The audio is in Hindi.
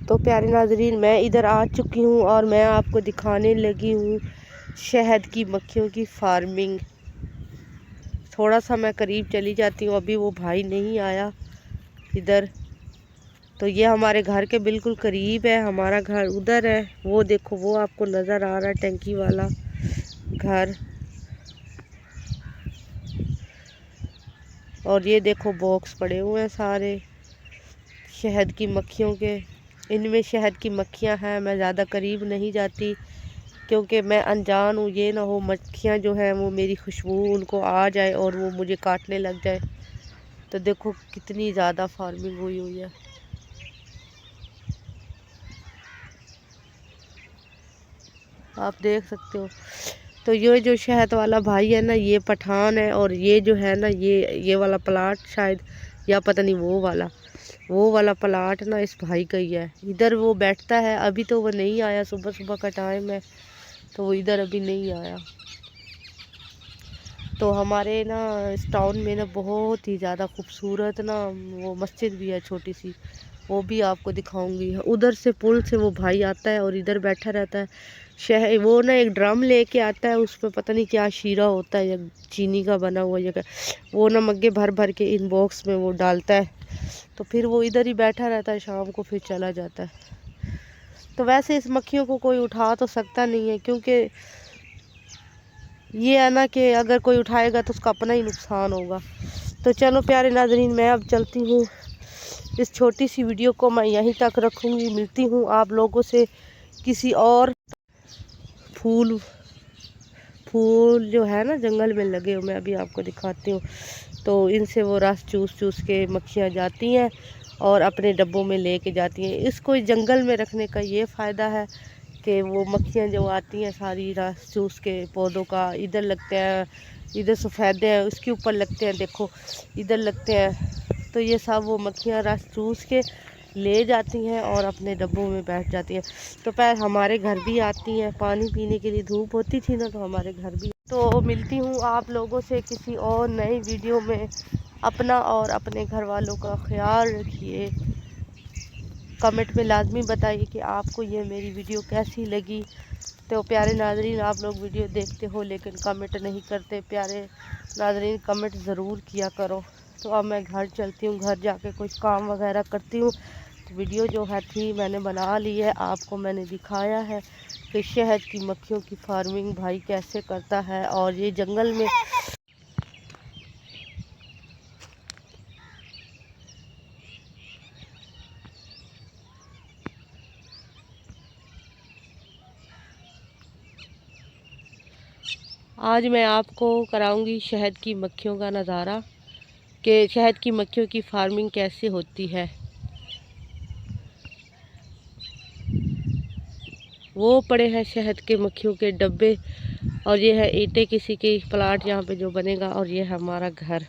तो प्यारे नाजरीन, मैं इधर आ चुकी हूँ और मैं आपको दिखाने लगी हूँ शहद की मक्खियों की फार्मिंग। थोड़ा सा मैं करीब चली जाती हूँ, अभी वो भाई नहीं आया इधर। तो ये हमारे घर के बिल्कुल करीब है, हमारा घर उधर है। वो देखो, वो आपको नज़र आ रहा है टंकी वाला घर। और ये देखो बॉक्स पड़े हुए हैं सारे शहद की मक्खियों के। इनमें शहद की मक्खियां हैं। मैं ज़्यादा करीब नहीं जाती क्योंकि मैं अनजान हूँ, ये ना हो मक्खियाँ जो हैं वो मेरी खुशबू उनको आ जाए और वो मुझे काटने लग जाए। तो देखो कितनी ज़्यादा फार्मिंग हुई हुई है। आप देख सकते हो। तो ये जो शहद वाला भाई है ना, ये पठान है। और ये जो है ना, ये वाला प्लाट शायद, या पता नहीं, वो वाला प्लाट ना इस भाई का ही है। इधर वो बैठता है। अभी तो वो नहीं आया, सुबह सुबह का टाइम है तो वो इधर अभी नहीं आया। तो हमारे ना इस टाउन में ना बहुत ही ज़्यादा खूबसूरत ना वो मस्जिद भी है छोटी सी, वो भी आपको दिखाऊंगी। उधर से पुल से वो भाई आता है और इधर बैठा रहता है। वो ना एक ड्रम लेके आता है, उस पर पता नहीं क्या शीरा होता है या चीनी का बना हुआ जगह, वो ना मग्गे भर भर के इन बॉक्स में वो डालता है। तो फिर वो इधर ही बैठा रहता है, शाम को फिर चला जाता है। तो वैसे इस मक्खियों को कोई उठा तो सकता नहीं है, क्योंकि ये है ना कि अगर कोई उठाएगा तो उसका अपना ही नुकसान होगा। तो चलो प्यारे नाज़रीन, मैं अब चलती हूँ। इस छोटी सी वीडियो को मैं यहीं तक रखूँगी। मिलती हूँ आप लोगों से किसी और। फूल फूल जो है ना जंगल में लगे हुए, मैं अभी आपको दिखाती हूँ। तो इनसे वो रस चूस चूस के मक्खियाँ जाती हैं और अपने डब्बों में लेके जाती हैं। इसको जंगल में रखने का ये फ़ायदा है कि वो मक्खियाँ जो आती हैं सारी रस चूस के पौधों का इधर लगते हैं। इधर सफ़ेदे हैं, उसके ऊपर लगते हैं, देखो इधर लगते हैं। तो ये सब वो मक्खियाँ रस चूस के ले जाती हैं और अपने डब्बों में बैठ जाती हैं। तो फिर हमारे घर भी आती हैं पानी पीने के लिए। धूप होती थी ना, तो हमारे घर भी। तो मिलती हूँ आप लोगों से किसी और नई वीडियो में। अपना और अपने घर वालों का ख्याल रखिए। कमेंट में लाजमी बताइए कि आपको ये मेरी वीडियो कैसी लगी। तो प्यारे नाजरीन, आप लोग वीडियो देखते हो लेकिन कमेंट नहीं करते। प्यारे नाजरीन, कमेंट ज़रूर किया करो। तो अब मैं घर चलती हूँ, घर जाके कुछ काम वगैरह करती हूँ। तो वीडियो जो है थी मैंने बना ली है, आपको मैंने दिखाया है कि शहद की मक्खियों की फार्मिंग भाई कैसे करता है। और ये जंगल में आज मैं आपको कराऊंगी शहद की मक्खियों का नज़ारा कि शहद की मक्खियों की फार्मिंग कैसे होती है। वो पड़े हैं शहद के मक्खियों के डब्बे और ये है ईंटें किसी के प्लाट यहाँ पे जो बनेगा, और ये है हमारा घर।